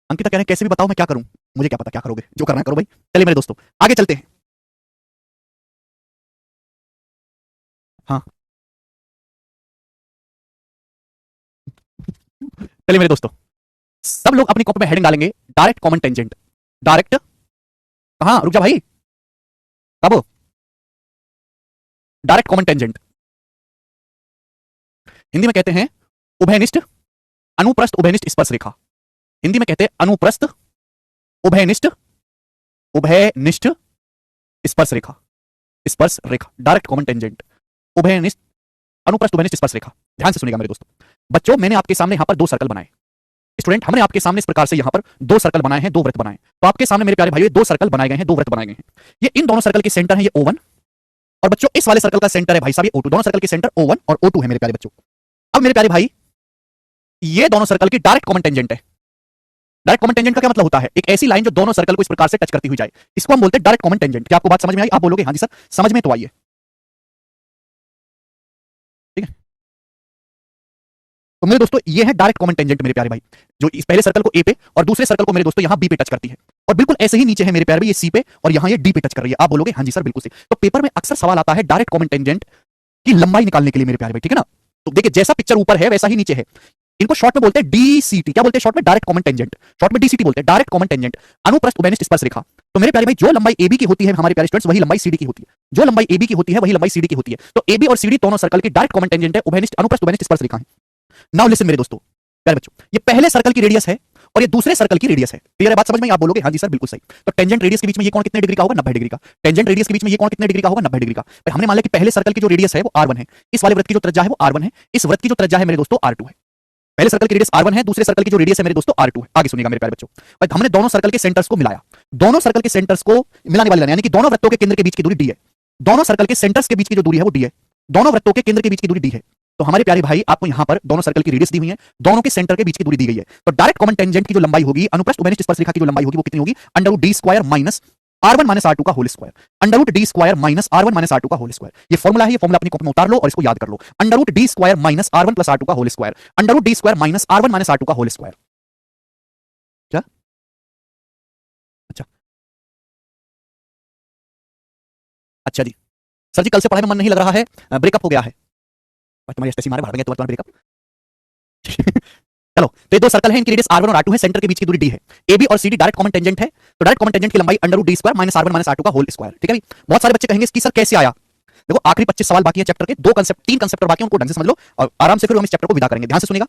अंकिता कह रहे हैं कैसे भी बताओ मैं क्या करूं। मुझे क्या पता क्या करोगे, जो करना है करो भाई। चलिए मेरे दोस्तों आगे चलते हैं। हाँ, चलिए मेरे दोस्तों, सब लोग अपनी कॉपी में हेडिंग डालेंगे डायरेक्ट कॉमन टेंजेंट। डायरेक्ट कहां, रुक जा भाई। कब? डायरेक्ट कॉमन टेंजेंट हिंदी में कहते हैं उभयनिष्ठ अनुप्रस्थ उभयनिष्ठ स्पर्श रेखा। हिंदी में कहते हैं अनुप्रस्थ उभयनिष्ठ उभयनिष्ठ स्पर्श रेखा। स्पर्श रेखा डायरेक्ट कॉमन टेंजेंट, उभयनिष्ठ अनुप्रस्थ उभयनिष्ठ स्पर्श रेखा। ध्यान से सुनिएगा मेरे दोस्तों। बच्चों मैंने आपके सामने यहां पर दो सर्कल बनाए। स्टूडेंट हमने आपके सामने इस प्रकार से यहां पर दो सर्कल बनाए हैं, दो वृत्त बनाए। तो आपके सामने मेरे प्यारे भाइयों दो सर्कल बनाए गए हैं, दो वृत्त बनाए गए हैं। ये इन दोनों सर्कल के सेंटर है ये O1, और बच्चों इस वाले सर्कल का सेंटर है भाई साहब ये O2। दोनों सर्कल के सेंटर O1 और O2 है मेरे प्यारे बच्चों। अब मेरे प्यारे भाई ये दोनों सर्कल की डायरेक्ट कॉमन टेंजेंट है। डायरेक्ट कॉमन टेंजेंट का क्या मतलब होता है? एक ऐसी लाइन जो दोनों सर्कल को इस प्रकार से टच करती हुई जाए, इसको हम बोलते हैं डायरेक्ट कॉमन टेंजेंट। क्या आपको बात समझ में आई? आप बोलोगे हाँ जी सर समझ में तो आई है। ठीक है, तो मेरे दोस्तों ये है डायरेक्ट कॉमन टेंजेंट मेरे प्यारे भाई, जो इस पहले सर्कल को ए पे और दूसरे सर्कल को मेरे दोस्तों यहाँ बी पे टच करती है। और बिल्कुल ऐसे ही नीचे है मेरे प्यारे भाई ये सी पे और यहाँ ये डी पे टच कर रही है। आप बोलोगे हाँ जी सर बिल्कुल सही। तो पेपर में अक्सर सवाल आता है डायरेक्ट कॉमन टेंजेंट की लंबाई निकालने के लिए मेरे प्यारे भाई, ठीक है ना। तो देखिए जैसा पिक्चर ऊपर है वैसा ही नीचे है। इनको शॉर्ट में बोलते हैं डीसीटी। क्या बोलते हैं शॉर्ट में? Direct common tangent. शॉर्ट में डीसीटी बोलते हैं, डायरेक्ट कॉमन टेंजेंट, अनुप्रस्थ उभयनिष्ठ स्पर्श रेखा। तो मेरे प्यारे भाई जो लंबाई एबी की होती है हमारे प्यारे स्टूडेंट्स, वही लंबाई सीडी की होती है। जो लंबाई एबी की होती है वही लंबाई सीडी की होती है। तो एबी और सीडी दोनों सर्कल की डायरेक्ट कॉमन टेंजेंट है, उभयनिष्ठ अनुप्रस्थ उभयनिष्ठ स्पर्श रेखा है। नाउ लिसन मेरे दोस्तों प्यारे बच्चों, ये पहले सर्कल की रेडियस है और ये दूसरे सर्कल की रेडियस है। क्लियर है बात समझ में? आप बोलोगे हाँ जी सर बिल्कुल सही। तो टेंजेंट रेडियस के बीच में ये कोण कितने डिग्री का होगा? 90 डिग्री का। टेंजेंट रेडियस के बीच में ये कोण कितने डिग्री का होगा? 90 डिग्री का। फिर हमने मान लिया कि पहले सर्कल की जो रेडियस है वो r1 है, इस वाले वृत्त की जो त्रिज्या है वो r1 है, इस वृत्त की जो त्रिज्या है मेरे दोस्तों r2 है। पहले सर्कल की रेडियस r1 है, दूसरे सर्कल की जो रेडियस है मेरे दोस्तों r2 है। आगे सुनिएगा मेरे प्यारे बच्चों, भाई हमने दोनों सर्कल के सेंटर्स को मिलाया। दोनों सर्कल के सेंटर्स को मिलाने वाली लाइन यानी कि दोनों वृत्तों के केंद्र के बीच की दूरी d है। दोनों सर्कल के सेंटर्स के बीच की जो दूरी है वो d है। दोनों वृत्तों के केंद्र के बीच की दूरी d है। तो हमारे प्यारे भाई आपको यहां पर दोनों सर्कल की रेडियस दी हुई है, दोनों के सेंटर के बीच की दूरी दी गई है। तो डायरेक्ट कॉमन टेंजेंट की जो लंबाई होगी, अनुप्रस्थ उभयनिष्ठ स्पर्श रेखा की जो लंबाई होगी वो कितनी होगी? √d² minus r1 minus r2 का whole square. √d² minus r1 minus r2 का होल स्क्वायर। ये फॉर्मूला है, ये फॉर्मूला अपनी कॉपी में उतार लो और इसको याद कर लो। √d² minus r1 plus r2 का whole square. √d² minus r1 minus r2 का होल स्क्वायर। क्या? अच्छा अच्छा जी सर जी, कल से पढ़ाई में मन नहीं लग रहा है, ब्रेकअप हो गया है। तुम्हारी एसटीसी मारे भाड़ में गए तुम्हारा ब्रेकअप। चलो तो ये दो सर्कल हैं, इनकी रेडियस r1 और r2 है, सेंटर के बीच की दूरी d है। AB और CD डायरेक्ट कॉमन टेंजेंट है, तो डायरेक्ट कॉमन टेंजेंट की लंबाई √d² minus r1 minus r2 का होल स्क्वायर। ठीक है भाई। बहुत सारे बच्चे कहेंगे कि सर कैसे आया? देखो आखिरी 25 सवाल बाकी है चैप्टर के, दो कंसेप्ट तीन कंसेप्ट बाकी है, उनको ढंग से समझ लो और आराम से फिर हम इस चैप्टर को विदा करेंगे। ध्यान से सुनिएगा।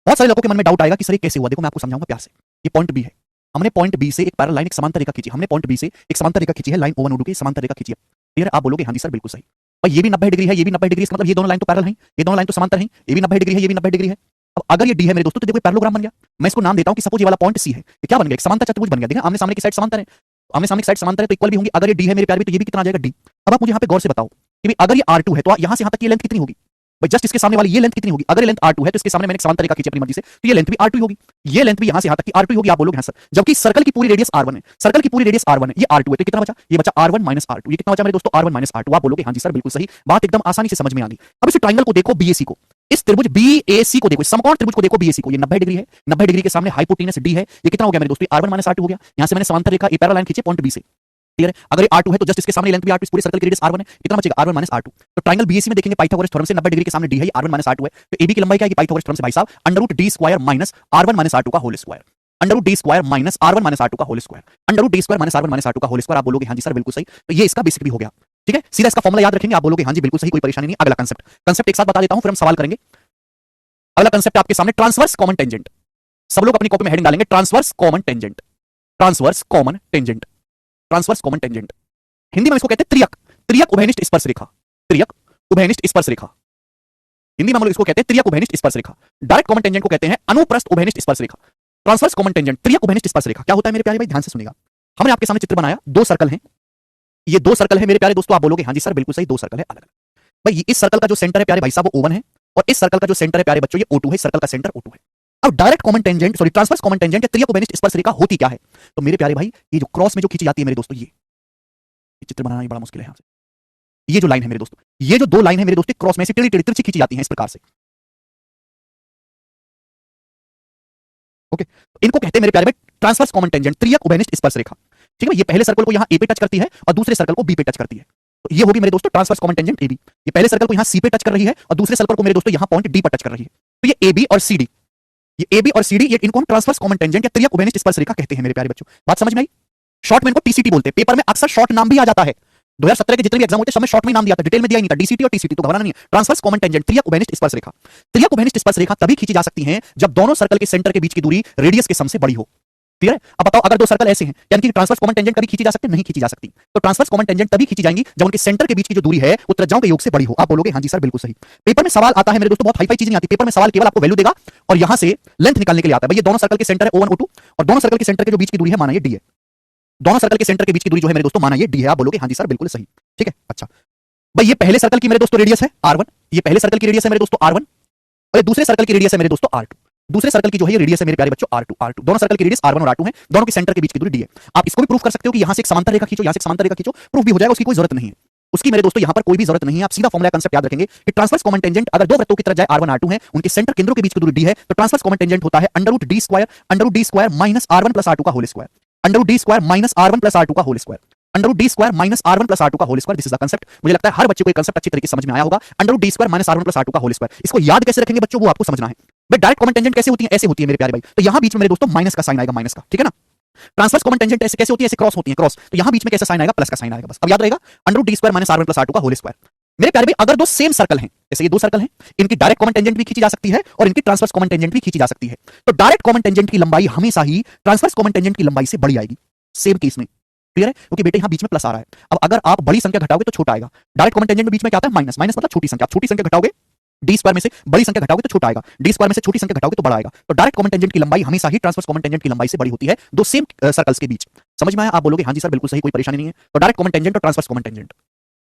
बहुत सारे लोगों के मन में डाउट आएगा कि सर ये कैसे हुआ। देखो मैं आपको समझाऊंगा प्यार से। ये पॉइंट बी है, हमने पॉइंट बी से एक पैरेलल लाइन, एक समांतर रेखा खींची। हमने पॉइंट बी से एक समांतर रेखा खींची है, लाइन O1 O2 की समांतर रेखा खींची है। क्लियर है? आप बोलोगे हाँ जी सर बिल्कुल सही। और ये भी 90 डिग्री है, ये भी 90 डिग्री, इसका मतलब ये दोनों लाइन तो पैरेलल हैं, ये दोनों लाइन तो समांतर हैं। ये भी 90 डिग्री है, ये भी 90 डिग्री है। अब अगर ये डी है मेरे दोस्तों तो देखो पैरेललोग्राम बन गया। मैं इसको नाम देता हूं कि सपोज ये वाला पॉइंट सी है, ये क्या बन गया? एक समांतर चतुर्भुज बन गया। देखिए आमने सामने की साइड समांतर है, आमने सामने की साइड समांतर है तो इक्वल भी होंगी। अगर ये डी है मेरे प्यारे भी तो ये भी कितना आ जाएगा? डी। अब आप मुझे यहाँ पे गौर से बताओ कि अगर ये r2 है तो यहां से यहां तक की लेंथ कितनी होगी? भाई जस्ट इसके सामने वाली ये लेंथ कितनी होगी? अगर ये लेंथ r2 है तो इसके सामने मैंने एक समांतर रेखा खींची अपनी मर्जी से, तो ये लेंथ भी r2 होगी। ये लेंथ भी यहां से यहां तक की r2 होगी। आप बोलोगे हाँ सर। जबकि सर्कल की पूरी रेडियस r1 है, सर्कल की पूरी रेडियस r1 है, ये r2 है, तो कितना बचा? ये बचा r1 माइनस r2। ये कितना बचा मेरे दोस्तों? r1 minus r2। आप बोलोगे हाँ जी सर बिल्कुल सही। बात एकदम आसानी से समझ में आ गई। अब इस ट्रायंगल को देखो BAC को, इस त्रिभुज BAC को देखो, इस समकोण त्रिभुज को देखो BAC को। ये 90 डिग्री है, 90 डिग्री के सामने हाइपोटेनस D है। ये कितना हो गया मेरे दोस्तों? r1 माइनस r2 हो गया। यहां से मैंने समांतर रेखा पैरेलल लाइन खींची पॉइंट B से। क्लियर है? अगर ये r2 है तो जस्ट इसके सामने लेंथ भी r2, इस पूरे सर्कल की रेडियस r1 है, कितना बचेगा? r1 minus r2। तो ट्रायंगल BAC में देखेंगे पाइथागोरस थ्योरम से 90 डिग्री के सामने D है, ये r1 माइनस r2 है, तो AB की लंबाई क्या है? पाइथागोरस थ्योरम से भाई साहब √d² minus r1 minus r2 का whole square. √d² minus r1 minus r2 का whole square. √d² minus r1 minus r2 का होल स्क्वायर। आप बोलोगे हाँ जी सर बिल्कुल सही। तो ये इसका बेसिक भी हो गया। ठीक है, सीधा इसका फॉर्मूला याद रखेंगे। आप बोलोगे हाँ जी बिल्कुल सही, कोई परेशानी नहीं। अगला कंसेप्ट, कंसेप्ट एक साथ बता देता हूं फिर हम सवाल करेंगे। अगला कंसेप्ट आपके सामने ट्रांसवर्स कॉमन टेंजेंट। सब लोग अपनी कॉपी में हेडिंग डालेंगे transverse common tangent. Transverse common tangent, transverse common tangent. Hindi में इसको कहते हैं त्रियक, त्रियक उभयनिष्ठ स्पर्श रेखा। त्रियक उभयनिष्ठ स्पर्श रेखा, हिंदी में हम लोग इसको कहते हैं त्रियक उभयनिष्ठ स्पर्श रेखा। डायरेक्ट कॉमन टेंजेंट को कहते हैं अनुप्रस्थ उभयनिष्ठ स्पर्श रेखा। ट्रांसवर्स कॉमन टेंजेंट, त्रियक उभयनिष्ठ स्पर्श रेखा क्या होता है मेरे प्यारे भाई? ध्यान से सुनिएगा। हमने आपके सामने चित्र बनाया, दो सर्कल हैं, ये दो सर्कल है मेरे प्यारे दोस्तों। आप बोलोगे हाँ जी सर बिल्कुल सही, दो सर्कल है अलग अलग। भाई इस सर्कल का जो सेंटर है प्यारे भाई साहब वो O1 है, और इस सर्कल का जो सेंटर है प्यारे बच्चों ये O2 है। सर्कल का सेंटर O2 है। अब direct common tangent sorry transverse common tangent या त्रियक उभयनिष्ठ स्पर्श रेखा होती क्या है? तो मेरे प्यारे भाई ये जो क्रॉस में जो खींची जाती है मेरे दोस्तों, ये चित्र बनाना बड़ा मुश्किल है यहाँ से। ये जो लाइन है मेरे दोस्तों, ये जो दो लाइन है मेरे दोस्तों क्रॉस में से टेढ़ी टेढ़ी तिरछी खींची जाती है इस प्रकार से। ओके, इनको कहते हैं मेरे प्यारे भाई ट्रांसवर्स कॉमन टेंजेंट, त्रियक उभयनिष्ठ स्पर्श रेखा। ठीक है, ये पहले सर्कल को यहां ए पे टच करती है और दूसरे सर्कल को बी पे टच करती है। तो ये होगी मेरे दोस्तों ट्रांसवर्स कॉमन टेंजेंट एबी। ये पहले सर्कल को यहां सी पे टच कर रही है और दूसरे सर्कल को मेरे दोस्तों यहां पॉइंट डी पर टच कर रही है। तो ये एबी और सीडी, ये एबी और सीडी, ये इनको हम ट्रांसवर्स कॉमन टेंजेंट या त्रियक उभयनिष्ठ स्पर्श रेखा कहते हैं मेरे प्यारे बच्चों। बात समझ में आई? शॉर्ट में इनको टीसीटी बोलते हैं। पेपर में अक्सर शॉर्ट नाम भी आ जाता है। 2017 के जितने भी एग्जाम होते हैं सब में शॉर्ट में नाम दिया था, डिटेल में दिया ही नहीं था। डीसीटी और टीसीटी, तो घबराना नहीं है। ट्रांसवर्स कॉमन टेंजेंट, त्रियक उभयनिष्ठ स्पर्श रेखा। त्रियक उभयनिष्ठ स्पर्श रेखा तभी खींची जा सकती है जब दोनों सर्कल के सेंटर के बीच की दूरी रेडियस के सम से बड़ी हो। क्लियर है? अब बताओ, अगर दो सर्कल ऐसे हैं, यानी कि ट्रांसवर्स कॉमन टेंजेंट कभी खींची जा सकती है? नहीं खींची जा सकती। तो ट्रांसवर्स कॉमन टेंजेंट तभी खींची जाएंगी जब उनके सेंटर के बीच की जो दूरी है वो त्रिज्याओं के योग से बड़ी हो। आप बोलोगे हाँ जी सर बिल्कुल सही। पेपर में सवाल आता है मेरे दोस्तों, बहुत हाई-फाई चीज नहीं आती। पेपर में सवाल केवल आपको वैल्यू देगा और यहां से लेंथ निकालने के लिए आता है। भाई ये दोनों सर्कल के सेंटर है O1 O2 और दोनों सर्कल के सेंटर के जो बीच की दूरी है माना ये D है। दोनों सर्कल के सेंटर के बीच की दूरी जो है मेरे दोस्तों माना ये D है। आप बोलोगे हाँ जी सर बिल्कुल सही। ठीक है, अच्छा भाई ये पहले सर्कल की मेरे दोस्तों रेडियस है R1, ये पहले सर्कल की रेडियस है मेरे दोस्तों R1 और ये दूसरे सर्कल की रेडियस है मेरे दोस्तों R2। दूसरे सर्कल की जो है ये रेडियस है मेरे प्यारे बच्चों R2। दोनों सर्कल की रेडियस R1 और R2 है, दोनों के सेंटर के बीच की दूरी D है। आप इसको भी प्रूफ कर सकते हो कि यहां से एक समांतर रेखा खींचो, यहां से एक समांतर रेखा खींचो, प्रूफ भी हो जाएगा, उसकी कोई जरूरत नहीं है। उसकी मेरे दोस्तों यहां पर कोई भी जरूरत नहीं है। आप सीधा फॉर्मूला कांसेप्ट याद रखेंगे कि ट्रांसवर्स कॉमन टेंजेंट अगर दो वृत्तों की तरफ जाए R1 R2 है, उनके सेंटर केंद्रों के बीच की दूरी D है, तो ट्रांसवर्स कॉमन टेंजेंट होता है √D² minus R1 plus R2 का whole square. √D² minus R1 plus R2 का whole square. √D² minus R1 plus R2 का whole square. This is the concept. मुझे लगता है हर बच्चे को ये कांसेप्ट अच्छी तरीके से समझ में आया होगा। √D² minus R1 plus R2 का होल स्क्वायर, इसको याद कैसे रखेंगे बच्चों वो आपको समझना है। भाई डायरेक्ट कॉमन टेंजेंट कैसे होती है? ऐसे होती है मेरे प्यारे भाई। तो यहां बीच में मेरे दोस्तों माइनस का साइन आएगा, माइनस का, ठीक है ना। ट्रांसवर्स कॉमन टेंजेंट ऐसे कैसे होती है? ऐसे क्रॉस होती है, क्रॉस। तो यहां बीच में कैसा साइन आएगा? प्लस का साइन आएगा। बस अब याद रहेगा √D² minus R1 plus R2 का होल स्क्वायर। मेरे प्यारे भाई अगर दो सेम सर्कल हैं, जैसे ये दो सर्कल हैं, इनकी डायरेक्ट कॉमन टेंजेंट भी खींची जा सकती है और इनकी ट्रांसवर्स कॉमन टेंजेंट भी खींची जा सकती है। तो डायरेक्ट कॉमन टेंजेंट की लंबाई हमेशा ही ट्रांसवर्स कॉमन टेंजेंट की लंबाई से बड़ी आएगी, सेम केस में। क्लियर है? क्योंकि बेटे यहां बीच में प्लस आ रहा है। अब अगर आप बड़ी संख्या घटाओगे तो छोटा आएगा। डायरेक्ट कॉमन टेंजेंट में बीच में क्या आता है? माइनस। माइनस मतलब छोटी संख्या। आप छोटी संख्या घटाओगे D² में से बड़ी संख्या घटाओगे तो छोटा आएगा, D² में से छोटी संख्या घटाओगे तो बड़ा आएगा। तो डायरेक्ट कॉमन टेंजेंट की लंबाई हमेशा ही ट्रांसवर्स कॉमन टेंजेंट की लंबाई से बड़ी होती है दो सेम सर्कल्स के बीच। समझ में आया? आप बोलोगे हाँ जी सर बिल्कुल सही, कोई परेशानी नहीं है। तो डायरेक्ट कॉमन टेंजेंट और ट्रांसवर्स कॉमन टेंजेंट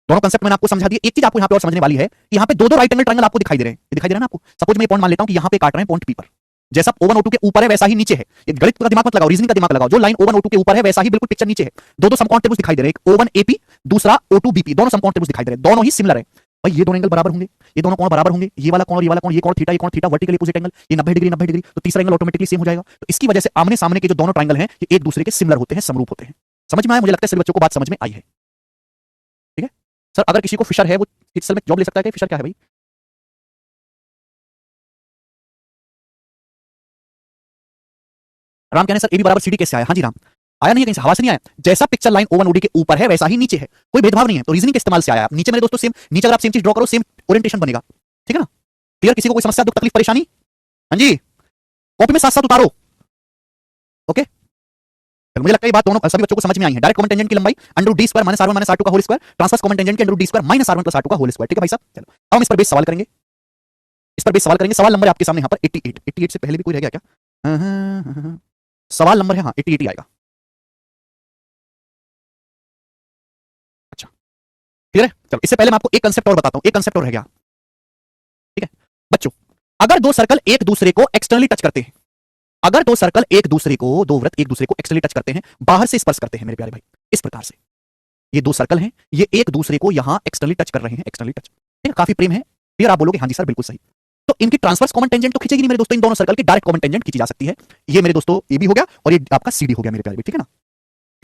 दोनों कांसेप्ट मैंने आपको समझा दिया। एक चीज आपको यहां पे और समझने वाली है कि यहां पे दो राइट एंगल ट्रायंगल आपको दिखाई दे रहे हैं। ये दिखाई दे रहा है ना आपको? सपोज मैं ये पॉइंट मान लेता हूं कि यहां पे काट रहे हैं पॉइंट P पर। जैसा O1 O2 के ऊपर है वैसा ही नीचे है। ये गणित का दिमाग मत लगाओ, रीजनिंग का दिमाग लगाओ। जो लाइन O1 O2 के ऊपर है वैसा ही बिल्कुल पिक्चर नीचे है। दो समकोण त्रिभुज दिखाई दे रहे हैं, एक O1 AP दूसरा O2 BP, दोनों समकोण त्रिभुज दिखाई दे रहे हैं, दोनों ही सिमिलर है। भाई ये दोनों एंगल बराबर होंगे, ये दोनों कोण बराबर होंगे, ये वाला कोण और ये वाला कोण, ये कोण थीटा, ये कोण थीटा, वर्टिकली अपोजिट एंगल, ये 90 डिग्री 90 डिग्री, तो तीसरा एंगल ऑटोमेटिकली सेम हो जाएगा। तो इसकी वजह से आमने सामने के जो दोनों ट्रायंगल हैं ये एक दूसरे के सिमिलर होते हैं, समरूप होते हैं। समझ में आया? मुझे लगता है सभी बच्चों को बात समझ में आई है। ठीक है सर, अगर किसी को फिशर है वो इस साल में जॉब ले सकता है क्या? फिशर क्या है भाई? राम कहने सर AB बराबर CD कैसे आया? हाँ जी राम, आया नहीं है कहीं से, हवा से नहीं आया। जैसा पिक्चर लाइन O1 OD के ऊपर है वैसा ही नीचे है, कोई भेदभाव नहीं है। तो रीजनिंग के इस्तेमाल से आया। नीचे मेरे दोस्तों सेम, नीचे अगर आप सेम चीज ड्रॉ करो सेम ओरिएंटेशन बनेगा। ठीक है ना? क्लियर? किसी को कोई समस्या, दुख, तकलीफ, परेशानी? हाँ जी, कॉपी में साथ साथ उतारो। ओके, चलो मुझे लगता है ये बात दोनों सभी बच्चों को समझ में आई है। डायरेक्ट कॉमन टेंजेंट की लंबाई √D² minus R1 minus R2 का whole square, transverse common tangent की √D² minus R1 plus R2 का होल स्क्वायर। ठीक है भाई साहब, चलो अब हम इस पर बेस सवाल करेंगे। इस पर बेस सवाल करेंगे। सवाल नंबर है आपके सामने यहाँ पर 88। 88 से पहले भी कोई रह गया क्या? सवाल नंबर है हाँ 88 ही आएगा। अच्छा क्लियर है? चलो इससे पहले मैं आपको एक कंसेप्ट और बताता हूं, एक कंसेप्ट और रह गया। ठीक है बच्चों, अगर दो सर्कल एक दूसरे को एक्सटर्नली टच करते हैं, अगर दो सर्कल एक दूसरे को, दो वृत्त एक दूसरे को एक्सटर्नली टच करते हैं, बाहर से स्पर्श करते हैं मेरे प्यारे भाई, इस प्रकार से ये दो सर्कल हैं, ये एक दूसरे को यहां एक्सटर्नली टच कर रहे हैं, एक्सटर्नली टच। ठीक है, काफी प्रेम है। क्लियर? आप बोलोगे हाँ जी सर बिल्कुल सही। तो इनकी ट्रांसवर्स कॉमन टेंजेंट तो खींचेगी नहीं मेरे दोस्तों, इन दोनों सर्कल की डायरेक्ट कॉमन टेंजेंट खींची जा सकती है। ये मेरे दोस्तों AB हो गया और ये आपका CD हो गया मेरे प्यारे भाई। ठीक है ना?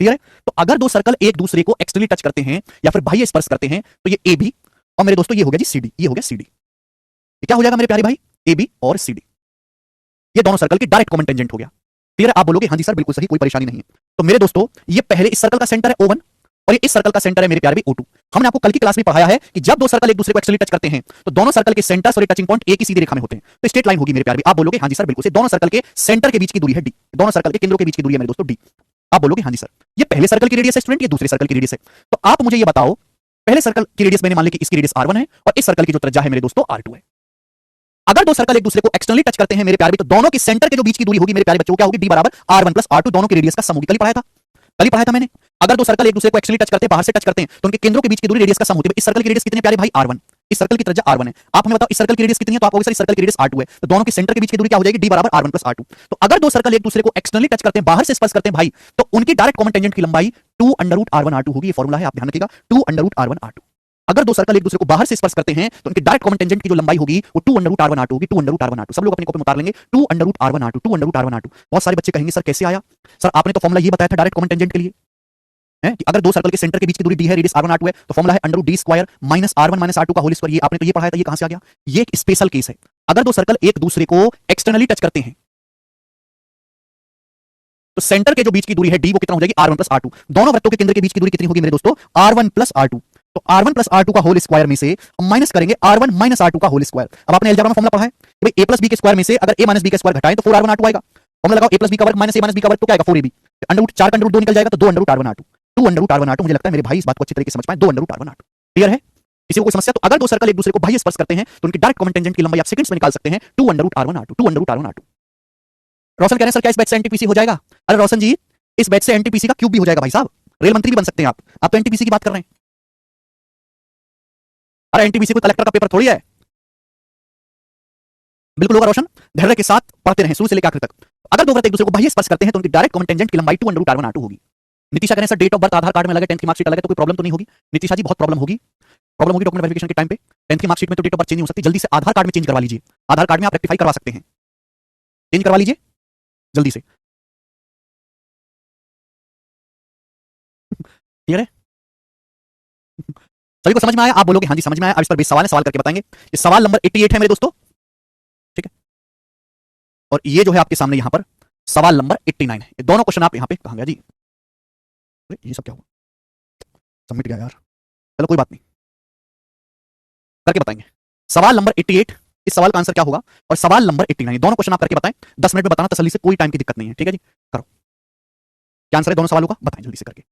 क्लियर है? तो अगर दो सर्कल एक दूसरे को एक्सटर्नली टच करते हैं या फिर बाह्य स्पर्श करते हैं तो ये AB और मेरे दोस्तों ये हो गया जी CD, ये हो गया CD। ये क्या हो जाएगा मेरे प्यारे भाई? AB और CD, ये दोनों सर्कल की डायरेक्ट कॉमन टेंजेंट हो गया। क्लियर है? आप बोलोगे हाँ जी सर बिल्कुल सही, कोई परेशानी नहीं है। तो मेरे दोस्तों ये पहले इस सर्कल का सेंटर है O1 और ये इस सर्कल का सेंटर है मेरे प्यारे भाई O2। हमने आपको कल की क्लास में पढ़ाया है कि जब दो सर्कल एक दूसरे को एक्चुअली टच करते हैं तो दोनों सर्कल के सेंटर्स और टचिंग पॉइंट एक ही सीधी रेखा में होते हैं, तो स्ट्रेट लाइन होगी मेरे प्यारे भाई। आप बोलोगे हाँ जी सर बिल्कुल से, दोनों सर्कल के सेंटर के बीच की दूरी है D, दोनों सर्कल के केंद्रों के बीच की दूरी है मेरे दोस्तों D। आप बोलोगे हाँ जी सर, ये पहले सर्कल की रेडियस है स्टूडेंट, ये दूसरे सर्कल की रेडियस है। तो आप मुझे ये बताओ, पहले सर्कल की रेडियस मैंने मान ली कि इसकी रेडियस R1 है और इस सर्कल की जो त्रिज्या है मेरे दोस्तों R2 है। अगर दो सर्कल एक दूसरे को एक्सटर्नली टच करते हैं मेरे प्यारे, तो दोनों के सेंटर के जो बीच की दूरी होगी मेरे प्यारे बच्चों क्या होगी? D बराबर R1 प्लस R2, दोनों की रेडियस का सम होगी। कल ही पढ़ाया था मैंने। अगर दो सर्कल एक दूसरे को एक्चुअली टच करते हैं, बाहर से टच करते हैं, तो उनके केंद्रों के बीच की दूरी रेडियस का सम होती है। इस सर्कल की रेडियस कितनी है प्यारे भाई? R1, इस सर्कल की त्रिज्या R1 है। आप हमें बताओ इस सर्कल की रेडियस कितनी है? तो आप कहोगे सर इस सर्कल की रेडियस R2 है। तो दोनों के सेंटर के बीच की दूरी क्या हो जाएगी? D बराबर R1 प्लस R2। तो अगर दो सर्कल एक दूसरे को एक्सटर्नली टच करते हैं, बाहर से स्पर्श करते हैं भाई, तो उनकी डायरेक्ट कॉमन टेंजेंट की लंबाई 2 √R1 R2 होगी। ये फॉर्मूला है, आप ध्यान रखिएगा, 2 √R1 R2। अगर दो सर्कल एक दूसरे को बाहर से स्पर्श करते हैं तो उनके डायरेक्ट कॉमन टेंजेंट की जो लंबाई होगी वो 2 अंडर रूट R1 R2 होगी, 2 अंडर रूट R1 R2। सब लोग अपने कॉपी में उतार लेंगे 2 under root R1 R2, 2 under root R1 R2। बहुत सारे बच्चे कहेंगे सर कैसे आया? सर आपने तो फॉर्मूला ये बताया था डायरेक्ट कॉमन टेंजेंट के लिए है कि अगर दो सर्कल के सेंटर के बीच की दूरी d है, रेडियस R1 R2 है, तो फॉर्मूला है under root d square minus R1 minus R2 का होल स्क्वायर। ये आपने तो ये पढ़ाया था, ये कहां से आ गया? ये एक स्पेशल केस है। अगर दो सर्कल एक दूसरे को एक्सटर्नली टच करते हैं तो सेंटर के जो बीच की दूरी है d वो कितना हो जाएगी R1 प्लस R2। दोनों वृत्तों के केंद्र के बीच की दूरी कितनी होगी मेरे दोस्तों? R1 plus R2। तो R1 प्लस R2 का होल स्क्वायर में से माइनस करेंगे R1 माइनस R2 का होल स्क्वायर। अब आपने अलजेब्रा में फॉर्मूला पढ़ा है कि भाई a प्लस b के स्क्वायर में से अगर a माइनस b का स्क्वायर घटाएं तो 4R1 R2 आएगा। फॉर्मूला लगाओ a प्लस b का वर्ग माइनस a माइनस b का वर्ग तो क्या आएगा 4ab। अंडर रूट 4 का अंडर रूट 2 निकल जाएगा तो 2 under root R1 R2। 2 under root R1 R2। मुझे लगता है मेरे भाई इस बात को अच्छी तरीके से समझ पाए। 2 under root R1 R2 clear है? किसी को कोई समस्या? तो अगर दो सर्कल एक दूसरे को बाह्य स्पर्श करते हैं तो उनकी डायरेक्ट कॉमन टेंजेंट की लंबाई आप सेकंड्स में निकाल सकते हैं 2 under root R1 R2, 2 under root R1 R2। Roshan कह रहे हैं सर क्या इस बैच से एनटीपीसी हो जाएगा? अरे रोशन जी इस बैच से एनटीपीसी का क्यूब भी हो जाएगा भाई साहब, रेल मंत्री भी बन सकते हैं आप तो एनटीपीसी की बात कर रहे हैं। अरे एनटीपीसी कोई कलेक्टर का पेपर थोड़ी है। बिल्कुल होगा रोशन, धैर्य के साथ पढ़ते रहें शुरू से लेकर आखिर तक। अगर दो वृत्त एक दूसरे को बाह्य स्पर्श करते हैं तो उनकी डायरेक्ट कॉमन टेंजेंट की लंबाई 2 अंडर रूट R1 R2 होगी। नितिशा कह रहे हैं sir date of birth Aadhaar card में लगे 10th की मार्कशीट अलग है तो कोई प्रॉब्लम तो नहीं होगी? नितिशा जी बहुत प्रॉब्लम होगी, प्रॉब्लम होगी डॉक्यूमेंट वेरिफिकेशन के टाइम पे। 10th की मार्कशीट में तो डेट ऑफ बर्थ चेंज नहीं हो सकती, जल्दी से आधार कार्ड में चेंज करवा लीजिए। आधार कार्ड में आप रेक्टिफाई करवा सकते हैं, चेंज करवा लीजिए जल्दी से। क्लियर है? सभी को समझ में आया? आप बोलोगे हाँ जी समझ में आया। अब इस पर 20 सवाल है, सवाल करके बताएंगे। ये सवाल नंबर 88 है मेरे दोस्तों, ठीक है? और ये जो है आपके सामने यहां पर सवाल नंबर 89 है। ये दोनों क्वेश्चन आप यहां पे कहां गया जी? ये सब क्या हुआ? सबमिट गया यार, चलो कोई बात नहीं, करके बताएंगे। सवाल नंबर 88, इस सवाल का आंसर क्या होगा? और सवाल नंबर 89, दोनों क्वेश्चन आप करके बताएं। 10 मिनट में बताना तसल्ली से, कोई टाइम की दिक्कत नहीं है, ठीक है जी? करो, क्या आंसर है दोनों सवालों का बताएं जल्दी से करके।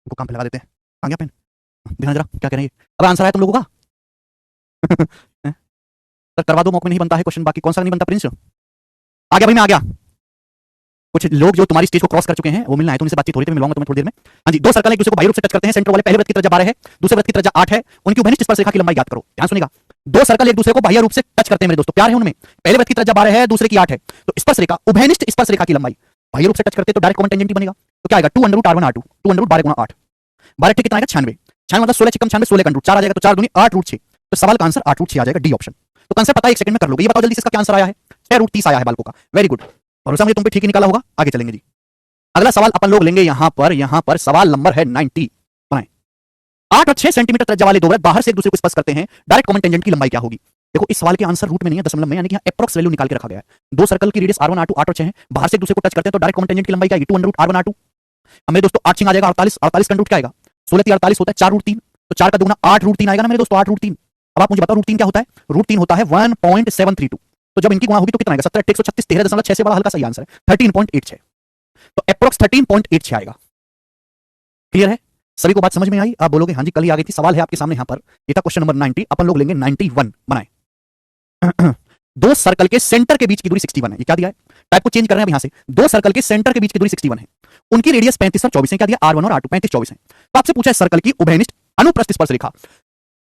उनको काम पे लगा देते हैं। आ गया पेन, ध्यान जरा क्या कह रहे हैं। अब आंसर आया तुम लोगों का। सर करवा दो, मौके में नहीं बनता है क्वेश्चन, बाकी कौन सा नहीं बनता प्रिंस। आ गया भाई, मैं आ गया। कुछ लोग जो तुम्हारी स्टेज को क्रॉस कर चुके हैं वो मिलना है, तो उनसे बातचीत हो रही थी, मैं मिलवाऊंगा तुम्हें थोड़ी देर में। हाँ जी, दो सर्कल एक दूसरे को बाह्य रूप से टच करते हैं, सेंटर वाले पहले वृत्त की त्रिज्या 12 है, दूसरे वृत्त की त्रिज्या 8 है, उनकी उभयनिष्ठ स्पर्शरेखा की लंबाई ज्ञात करो। ध्यान सुनिएगा, दो सर्कल एक दूसरे को बाह्य रूप से टच करते हैं मेरे दोस्तों, प्यार है उनमें, पहले वृत्त की त्रिज्या 12 है, दूसरे की 8 है, तो स्पर्शरेखा उभयनिष्ठ स्पर्शरेखा की लंबाई बाह्य रूप से टच करते तो डायरेक्ट कॉमन टेंजेंट ही बनेगा। तो क्या आएगा 2√r1r2, 2√12 गुणा 8, 12 कितना आएगा 96, 96 मतलब 16 चिकम 96, 16 का रूट 4 आ जाएगा, तो 4 दूनी 8√6, तो सवाल का आंसर 8√6 आ जाएगा, डी ऑप्शन। तो कंसेप्ट पता है, 1 सेकंड में कर लोगे। ये बताओ जल्दी से इसका क्या आंसर आया है, 6√30 आया है बालकों का, वेरी गुड, भरोसा मुझे तुम पे ठीक ही निकाला होगा। आगे चलेंगे जी, अगला सवाल अपन लोग लेंगे यहां पर सवाल नंबर है 90। बनाएं, 8 और 6 सेंटीमीटर त्रिज्या वाले दो वृत्त बाहर से एक दूसरे को स्पर्श करते हैं, डायरेक्ट कॉमन टेंजेंट की लंबाई क्या होगी। देखो इस सवाल के आंसर रूट में नहीं है, दशमलव में, यानी कि एप्रोक्स वैल्यू निकाल के रखा गया है। दो सर्कल की रेडियस r1 r2 8 और 6 है, बाहर से एक दूसरे को टच करते हैं तो डायरेक्ट कॉमन टेंजेंट की लंबाई क्या आएगी 2√r1 r2। अब मेरे दोस्तों 8 छिंग आ जाएगा 48, 48 का रूट क्या आएगा 16 3 48 होता है 4√3, तो 4 का दुगना 8√3 आएगा ना मेरे दोस्तों, 8√3। अब आप मुझे बताओ रूट 3 क्या होता है, रूट 3 होता है 1.732, तो जब इनकी गुणा होगी तो कितना आएगा 17 8 136, 13.6 से बड़ा हल्का सही आंसर है 13.86, तो अप्रोक्स 13.86 आएगा। क्लियर है, सभी को बात समझ में आई। आप बोलोगे हाँ जी कल ही आ गई थी। सवाल है आपके सामने यहां पर, ये था क्वेश्चन नंबर 90, अपन लोग लेंगे 91। बनाए, दो सर्कल के सेंटर के बीच की दूरी 61 है, ये क्या दिया है, टाइप को चेंज कर रहे हैं अब यहां से, दो सर्कल के सेंटर के बीच की दूरी 61 है, उनकी रेडियस 35 और 24 है, क्या दिया r1 और r2 35 24 है। तो आपसे पूछा है सर्कल की उभयनिष्ठ अनुप्रस्थ स्पर्शरेखा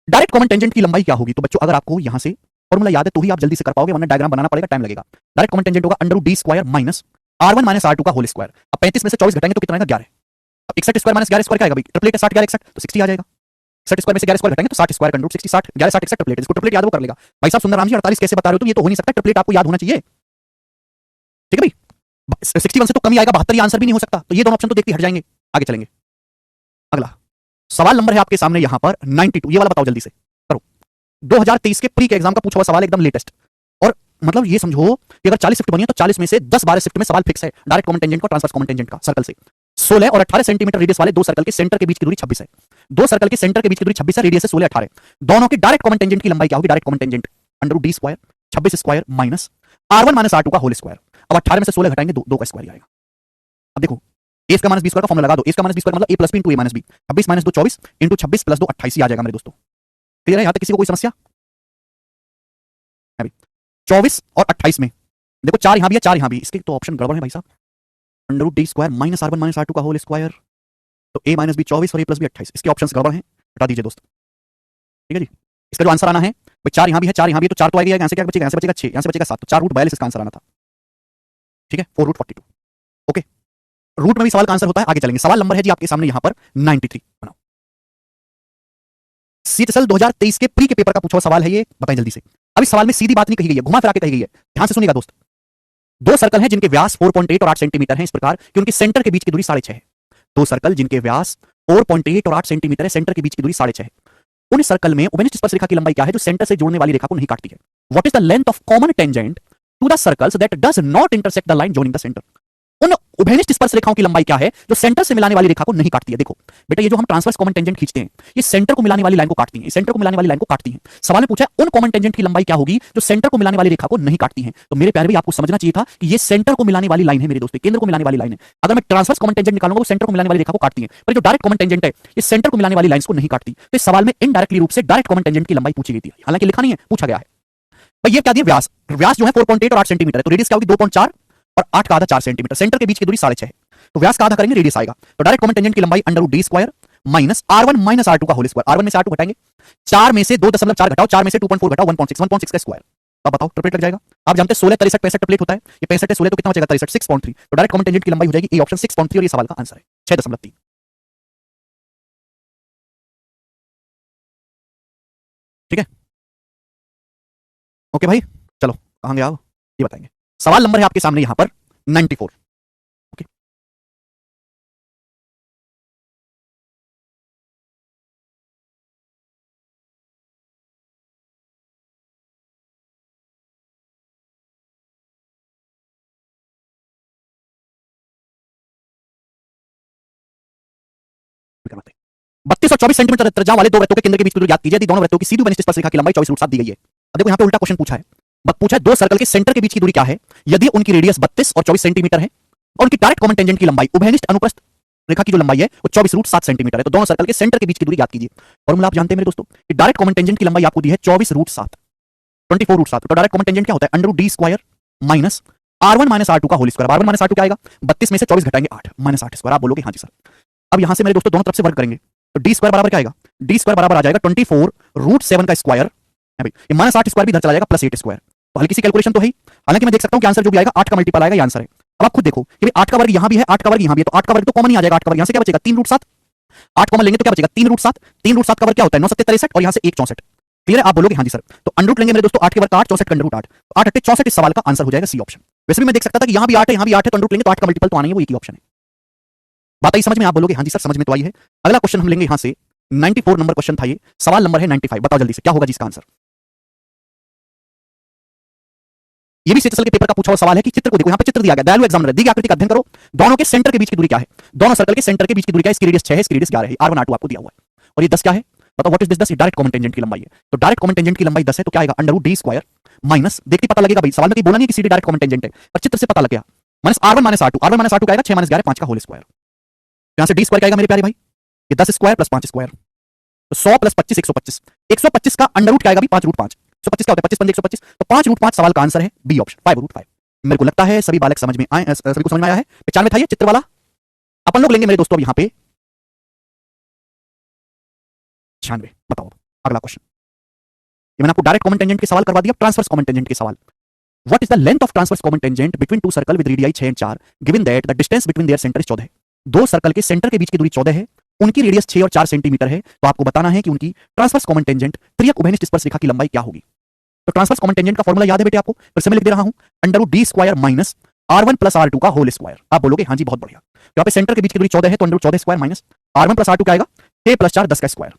डायरेक्ट कॉमन टेंजेंट की लंबाई क्या होगी। तो बच्चों अगर आपको यहां से फॉर्मूला याद है तो ही आप जल्दी से कर पाओगे, वरना डायग्राम बनाना पड़ेगा, टाइम लगेगा। डायरेक्ट कॉमन टेंजेंट होगा √d² minus r1 minus r2 का होल स्क्वायर। अब 35 में से 24 घटाएंगे तो कितना आएगा 11। अब 61 स्क्वायर माइनस 11 स्क्वायर क्या आएगा भाई, ट्रिपलेट है 60 11 61, तो 60 आ जाएगा। 60 स्क्वायर में से 11 स्क्वायर घटाएंगे तो 60 स्क्वायर का रूट 60, 60 11 60 61 ट्रिपलेट, इसको ट्रिपलेट याद वो कर लेगा। भाई साहब सुंदर राम जी 48 कैसे बता रहे हो तुम, ये तो हो नहीं सकता, ट्रिपलेट आपको याद होना चाहिए। ठीक है भाई, 61 से तो कम ही आएगा, 72 आंसर भी नहीं हो सकता, तो ये दोनों ऑप्शन तो देखते हट जाएंगे। आगे चलेंगे, अगला सवाल नंबर है आपके सामने यहां पर 92, ये वाला बताओ जल्दी से करो। 2023 के प्री के एग्जाम का पूछा हुआ सवाल, एकदम लेटेस्ट, और मतलब ये समझो कि अगर 40 शिफ्ट बनी है तो 40 में से 10-12 शिफ्ट में सवाल फिक्स है, डायरेक्ट कॉमन टेंजेंट का, ट्रांसवर्स कॉमन टेंजेंट का सर्कल से। 16 और 18 सेंटीमीटर रेडियस वाले दो सर्कल के सेंटर के बीच की दूरी 26 है, दो सर्कल के सेंटर के बीच की दूरी 26 है, रेडियस है 16 18, दोनों की डायरेक्ट कॉमन टेंजेंट की लंबाई क्या होगी, direct common tangent √d² 26 square minus r1 minus r2 का होल स्क्वायर। अब 18 में से 16 घटाएंगे दो का स्क्वायर आएगा। अब देखो a का माइनस b स्क्वायर का फॉर्मूला लगा दो, a का माइनस b स्क्वायर मतलब a plus b into a minus b, 26 minus 2 24 into 26 plus 2 28 आ जाएगा मेरे दोस्तों। क्लियर है, यहां तक किसी को कोई समस्या? 24 और 28 में देखो 4 यहां भी है 4 यहां भी, इसके तो ऑप्शन गड़बड़ है भाई साहब। √d² minus r1 minus r2 का होल स्क्वायर, तो a माइनस b 24 और a प्लस b 28, इसके ऑप्शंस गड़बड़ हैं, हटा दीजिए दोस्त। ठीक है जी, इसका जो आंसर आना है भाई 4 यहां भी है 4 यहां भी, तो 4 तो आएगा, यहां से क्या बचेगा, यहां से बचेगा 6, यहां से बचेगा 7, तो 4√42 इसका आंसर आना था। ठीक है, 4√42। ओके, रूट में भी सवाल का आंसर होता है। आगे चलेंगे, सवाल नंबर है जी आपके सामने यहां पर 93। बनाओ, सीटसल 2023 के प्री के पेपर का पूछा हुआ सवाल है ये, बताएं जल्दी से। अब इस सवाल में सीधी बात नहीं कही गई है, घुमा फिरा के कही गई है, ध्यान से सुनिएगा दोस्त। दो सर्कल हैं जिनके व्यास 4.8 और 8 सेंटीमीटर हैं, इस प्रकार कि उनके सेंटर के बीच की दूरी 6.5 है। दो सर्कल जिनके व्यास 4.8 और 8 सेंटीमीटर है, सेंटर के बीच की दूरी 6.5 है। उन सर्कल में उभयनिष्ठ स्पर्शरेखा की लंबाई क्या है जो सेंटर से जोड़ने वाली रेखा को नहीं काटती है। What is the length of common tangent to the circles that does not intersect the line joining the centre. उन उभयनिष्ठ स्पर्श रेखाओं की लंबाई क्या है जो सेंटर से मिलाने वाली रेखा को नहीं काटती है। देखो बेटा, ये जो हम ट्रांसवर्स कॉमन टेंजेंट खींचते हैं, ये सेंटर को मिलाने वाली लाइन को काटती है, सेंटर को मिलाने वाली लाइन को काटती है। सवाल में पूछा है उन कॉमन टेंजेंट की लंबाई क्या होगी जो सेंटर को मिलाने वाली रेखा को नहीं काटती है। तो मेरे प्यारे भाई आपको समझना चाहिए था कि ये सेंटर को मिलाने वाली लाइन है मेरे दोस्तों, केंद्र को मिलाने वाली लाइन है। अगर मैं ट्रांसवर्स कॉमन टेंजेंट निकालूंगा वो सेंटर को मिलाने वाली रेखा को काटती है, पर जो डायरेक्ट कॉमन टेंजेंट है ये सेंटर को मिलाने वाली लाइंस को नहीं काटती। तो इस सवाल में इनडायरेक्टली रूप से डायरेक्ट कॉमन टेंजेंट की लंबाई पूछी गई थी, हालांकि लिखा नहीं है, पूछा गया है। भाई ये क्या दिया, व्यास, व्यास जो है 4.8 और 8 सेंटीमीटर है, तो रेडियस क्या होगी 2.4 और 8 का आधा 4 सेंटीमीटर, सेंटर के बीच की दूरी 6.5 है, तो व्यास का आधा करेंगे रेडियस आएगा, तो डायरेक्ट कॉमन टेंजेंट की लंबाई √d² minus r1 minus r2 का होल स्क्वायर। r1 में से r2 घटाएंगे, 4 में से 2.4 घटाओ, 4 में से 2.4 घटाओ, 1.6 का स्क्वायर। अब बताओ ट्रिपलेट लग जाएगा। आप जानते हैं 16 63 65 ट्रिपलेट होता है, ये 65 है 16 तो कितना बचेगा 63 6.3, तो डायरेक्ट कॉमन टेंजेंट की लंबाई हो जाएगी ए ऑप्शन 6.3 और ये सवाल का आंसर है 6.3। ठीक है, ओके भाई, चलो कहां गए आप, ये बताएंगे। सवाल नंबर है आपके सामने यहां पर 94। ओके, क्या बात है। 32 और 24 सेंटीमीटर त्रिज्या वाले दो वृत्तों के केंद्र के बीच की दूरी ज्ञात कीजिए, दोनों वृत्तों की सीधी उभयनिष्ठ स्पर्शरेखा की लंबाई 24√7 दी गई है। अब देखो यहाँ पे उल्टा क्वेश्चन पूछा है, पूछा है दो सर्कल के सेंटर के बीच की दूरी क्या है यदि उनकी रेडियस 32 और 24 सेंटीमीटर है और उनकी डायरेक्ट कॉमन टेंजेंट की लंबाई उभयनिष्ठ अनुप्रस्थ रेखा की जो लंबाई है वो 24 √7 सेंटीमीटर है। तो दोनों सर्कल के सेंटर के बीच की दूरी ज्ञात कीजिए। फॉर्मूला आप जानते हैं मेरे दोस्तों कि डायरेक्ट कॉमन टेंजेंट की लंबाई आपको दी है 24 √7, 24 √7। तो डायरेक्ट कॉमन टेंजेंट क्या होता है? Under root D square minus R1 minus R2 का whole square. R1 minus R2 क्या आएगा? 32 में से 24 घटाएंगे 8 माइनस 8 स्क्वायर। आप बोलोगे हाँ जी सर। अब यहां से मेरे दोस्तों दोनों तरफ से वर्ग करेंगे तो डी स्क्वायर बराबर क्या आएगा? डी स्क्वायर बराबर आ जाएगा 24 √7 का स्क्वायर है भाई। ये माइनस 8 स्क्वायर भी इधर चला जाएगा प्लस 8 स्क्वायर। तो हल्की सी कैलकुलेशन तो है ही। हालांकि मैं देख सकता हूं कि आंसर जो भी आएगा 8 का मल्टीपल आएगा, ये आंसर है। अब आप खुद देखो कि 8 का वर्ग यहां भी है, 8 का वर्ग यहां भी है, तो 8 का वर्ग तो कॉमन ही आ जाएगा। 8 का वर्ग यहां से क्या बचेगा? 3 √7। 8 कॉमन लेंगे तो क्या बचेगा? 3 √7। 3 √7 का वर्ग क्या होता है? 9 7 63 और यहां से 1 64। क्लियर है? आप बोलोगे हाँ जी सर। तो अंडर रूट लेंगे मेरे दोस्तों 8 के वर्ग का 8, 64 का अंडर रूट 8, 8 8 64। इस सवाल का आंसर हो जाएगा सी ऑप्शन। वैसे भी मैं देख सकता था कि यहां भी 8 है, यहां भी 8 है, तो अंडर रूट लेंगे तो 8 का मल्टीपल तो आना ही है, वो एक ही ऑप्शन है। बात आई समझ में? आप बोलोगे हाँ जी सर समझ में तो आई है। अगला क्वेश्चन हम लेंगे यहां से 94 नंबर क्वेश्चन था ये, सवाल नंबर है 95। बताओ जल्दी से क्या होगा जिसका आंसर। ये भी सीएचएसएल के पेपर का पूछा हुआ सवाल है कि चित्र को देखो, यहां पे चित्र दिया गया, दयालु एग्जामिनर दी गई आकृति का अध्ययन करो, दोनों के सेंटर के बीच की दूरी क्या है? दोनों सर्कल के सेंटर के बीच की दूरी क्या है? इसकी रेडियस 6 है, इसकी रेडियस 11 है। R1 R2 आपको दिया हुआ है और ये 10 क्या है? बताओ what is this? 10 direct common tangent की लंबाई है। तो डायरेक्ट कॉमन टेंजेंट की लंबाई 10 है तो क्या आएगा? Under root D square minus, देखते पता लगेगा भाई, सवाल में कहीं बोला नहीं कि सीडी डायरेक्ट कॉमन टेंजेंट है, पर चित्र से पता लग गया, minus R1 minus R2। R1 minus R2 क्या आएगा? 6 माइनस 11 5 का होल स्क्वायर। यहां से डी स्क्वायर क्या आएगा मेरे प्यारे भाई? ये 10 स्क्वायर प्लस 5 स्क्वायर, तो 100 प्लस 25 125। 125 का अंडर रूट क्या आएगा? 5 √5। 125 क्या होता है? 25 125, तो 5 √5 सवाल का आंसर है बी ऑप्शन 5 √5। मेरे को लगता है सभी बालक समझ में आए, सभी को समझ में आया है। 95 था ये चित्र वाला। अपन लोग लेंगे मेरे दोस्तों अब यहां पे 96। बताओ अगला क्वेश्चन। ये मैंने आपको डायरेक्ट कॉमन टेंजेंट के सवाल करवा दिया। ट्रांसवर्स कॉमन टेंजेंट के सवाल। What is the length of transverse common tangent between two circle with radii 6 और 4 given that the distance between their centre is 14 है। दो सर्कल के सेंटर के बीच की दूरी 14 है, उनकी रेडियस 6 और 4 सेंटीमीटर है। तो आपको बताना है कि उनकी ट्रांसवर्स कॉमन टेंजेंट त्रियक उभयनिष्ठ स्पर्श रेखा की लंबाई क्या होगी। तो ट्रांसवर्स कॉमन टेंजेंट का फॉर्मूला याद है बेटे आपको? फिर से मैं लिख दे रहा हूं, under root D square minus R1 plus R2 का होल स्क्वायर। आप बोलोगे हाँ जी बहुत बढ़िया। यहाँ पे सेंटर के बीच की दूरी 14 है तो under root 14 square minus R1 plus R2 क्या आएगा? 6 प्लस 4 10 का स्क्वायर।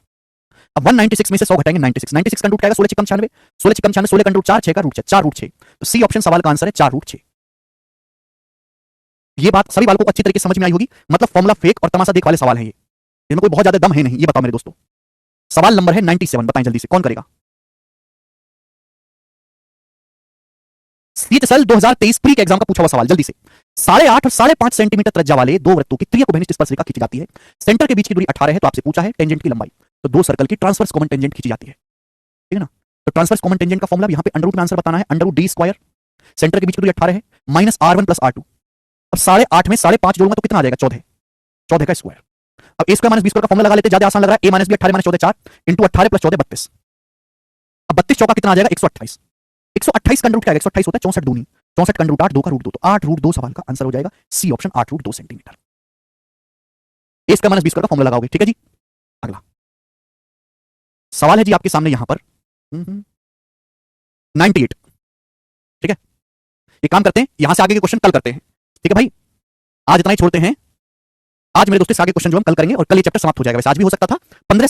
अब 196 में से 100 घटाएंगे 96, 96 का रूट क्या आएगा? 16 × 96, 16 × 96, 16 का रूट 4, 6 का रूट 6, 4 √6। तो सी ऑप्शन सवाल का आंसर है 4 √6। ये बात सभी बालकों को अच्छी तरीके से समझ में आई होगी। मतलब फॉर्मूला फेक और तमाशा देख वाले सवाल है ये, इनमें कोई बहुत ज्यादा दम है नहीं। ये बताओ मेरे दोस्तों, सवाल नंबर है 97, बताएं जल्दी से कौन करेगा। सीएचएसएल 2023 प्री के एग्जाम का पूछा हुआ सवाल, जल्दी से। 8.5 और 5.5 सेंटीमीटर त्रिज्या वाले दो वृत्तों की त्रियक उभयनिष्ठ स्पर्श रेखा खींची जाती है। सेंटर के बीच की दूरी 18 है, तो आपसे पूछा है टेंजेंट की लंबाई। तो दो सर्कल की ट्रांसवर्स कॉमन टेंजेंट खींची जाती है, ठीक है ना। तो ट्रांसवर्स कॉमन टेंजेंट का फॉर्मूला यहां पे अंडर रूट में आंसर बताना है। Under root D square, centre के बीच की दूरी 18 है, माइनस R1 प्लस R2। अब 8.5 में 5.5 जोड़ूंगा तो कितना आ जाएगा? 14, 14 का स्क्वायर। अब A square minus B square का फॉर्मूला लगा लेते, ज्यादा आसान लग रहा है। a minus B 18 minus 14 4 into 18 plus 14 32। अब 32 चौका कितना आ जाएगा? 128। 128 का रूट क्या है? 128 होता है 64 दूनी, 64 का रूट 8, 2 का रूट 2, तो 8 √2 सवाल का आंसर हो जाएगा सी ऑप्शन 8 √2 सेंटीमीटर। ए स्क्वायर माइनस बी स्क्वायर का फॉर्मूला लगाओगे, ठीक है जी। अगला सवाल है जी आपके सामने यहां पर 98, ठीक है। एक काम करते हैं, यहां से आगे के क्वेश्चन कल करते हैं, ठीक है भाई। आज इतना ही छोड़ते हैं। आज मेरे दोस्तों आगे क्वेश्चन जो हम कल करेंगे और कल ये चैप्टर समाप्त हो जाएगा। वैसे आज भी हो सकता था 15